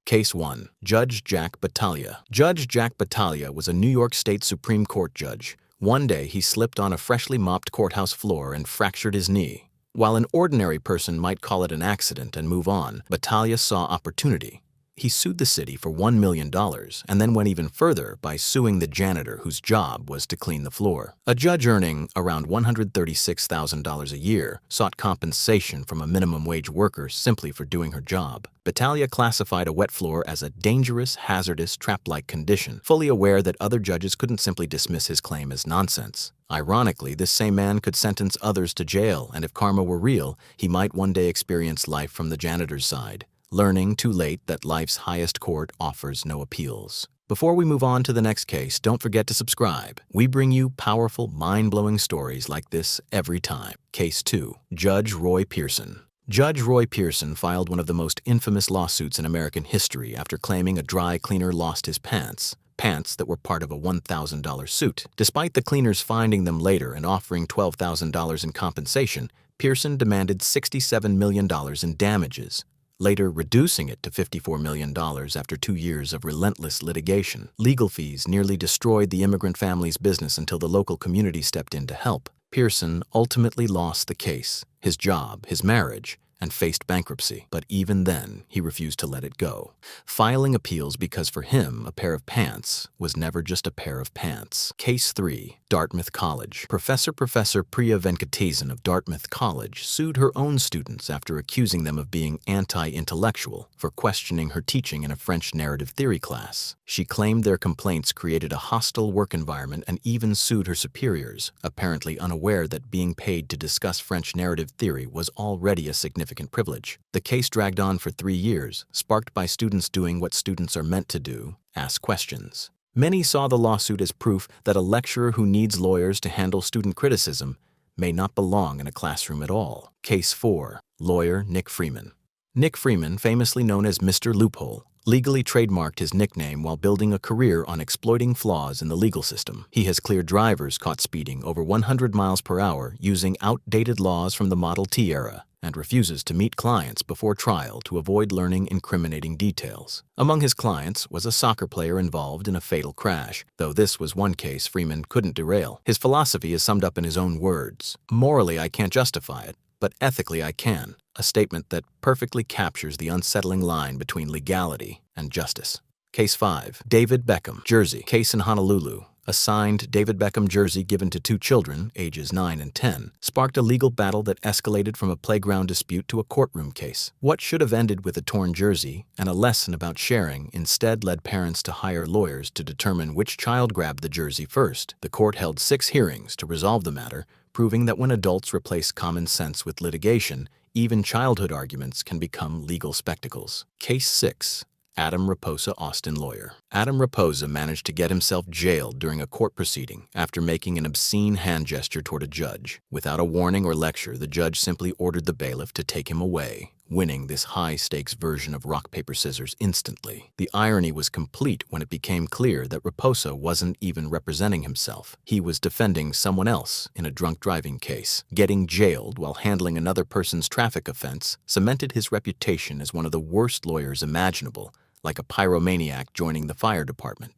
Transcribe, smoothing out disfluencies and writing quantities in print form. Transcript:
Case 1. Judge Jack Battaglia. Judge Jack Battaglia was a New York State Supreme Court judge. One day, he slipped on a freshly mopped courthouse floor and fractured his knee. While an ordinary person might call it an accident and move on, Battaglia saw opportunity. He sued the city for $1 million and then went even further by suing the janitor whose job was to clean the floor. A judge earning around $136,000 a year sought compensation from a minimum wage worker simply for doing her job. Battaglia classified a wet floor as a dangerous, hazardous, trap-like condition, fully aware that other judges couldn't simply dismiss his claim as nonsense. Ironically, this same man could sentence others to jail, and if karma were real, he might one day experience life from the janitor's side, learning too late that life's highest court offers no appeals. Before we move on to the next case, don't forget to subscribe. We bring you powerful, mind-blowing stories like this every time. Case 2. Judge Roy Pearson. Judge Roy Pearson filed one of the most infamous lawsuits in American history after claiming a dry cleaner lost his pants that were part of a $1,000 suit. Despite the cleaners finding them later and offering $12,000 in compensation, Pearson demanded $67 million in damages, later reducing it to $54 million after 2 years of relentless litigation. Legal fees nearly destroyed the immigrant family's business until the local community stepped in to help. Pearson ultimately lost the case, his job, his marriage, and faced bankruptcy. But even then, he refused to let it go, filing appeals because for him, a pair of pants was never just a pair of pants. Case 3. Dartmouth College. Professor Priya Venkatesan of Dartmouth College sued her own students after accusing them of being anti-intellectual for questioning her teaching in a French narrative theory class. She claimed their complaints created a hostile work environment and even sued her superiors, apparently unaware that being paid to discuss French narrative theory was already a significant privilege. The case dragged on for 3 years, sparked by students doing what students are meant to do: ask questions. Many saw the lawsuit as proof that a lecturer who needs lawyers to handle student criticism may not belong in a classroom at all. Case 4. Lawyer Nick Freeman. Nick Freeman, famously known as Mr. Loophole, legally trademarked his nickname while building a career on exploiting flaws in the legal system. He has cleared drivers caught speeding over 100 miles per hour using outdated laws from the Model T era, and refuses to meet clients before trial to avoid learning incriminating details. Among his clients was a soccer player involved in a fatal crash, though this was one case Freeman couldn't derail. His philosophy is summed up in his own words: "Morally, I can't justify it, but ethically I can," a statement that perfectly captures the unsettling line between legality and justice. Case 5. David Beckham, Jersey. Case in Honolulu. A signed David Beckham jersey given to 2 children, ages 9 and 10, sparked a legal battle that escalated from a playground dispute to a courtroom case. What should have ended with a torn jersey and a lesson about sharing instead led parents to hire lawyers to determine which child grabbed the jersey first. The court held 6 hearings to resolve the matter, proving that when adults replace common sense with litigation, even childhood arguments can become legal spectacles. Case 6. Adam Reposa, Austin lawyer. Adam Reposa managed to get himself jailed during a court proceeding after making an obscene hand gesture toward a judge. Without a warning or lecture, the judge simply ordered the bailiff to take him away, winning this high-stakes version of rock, paper, scissors instantly. The irony was complete when it became clear that Reposa wasn't even representing himself. He was defending someone else in a drunk driving case. Getting jailed while handling another person's traffic offense cemented his reputation as one of the worst lawyers imaginable, like a pyromaniac joining the fire department.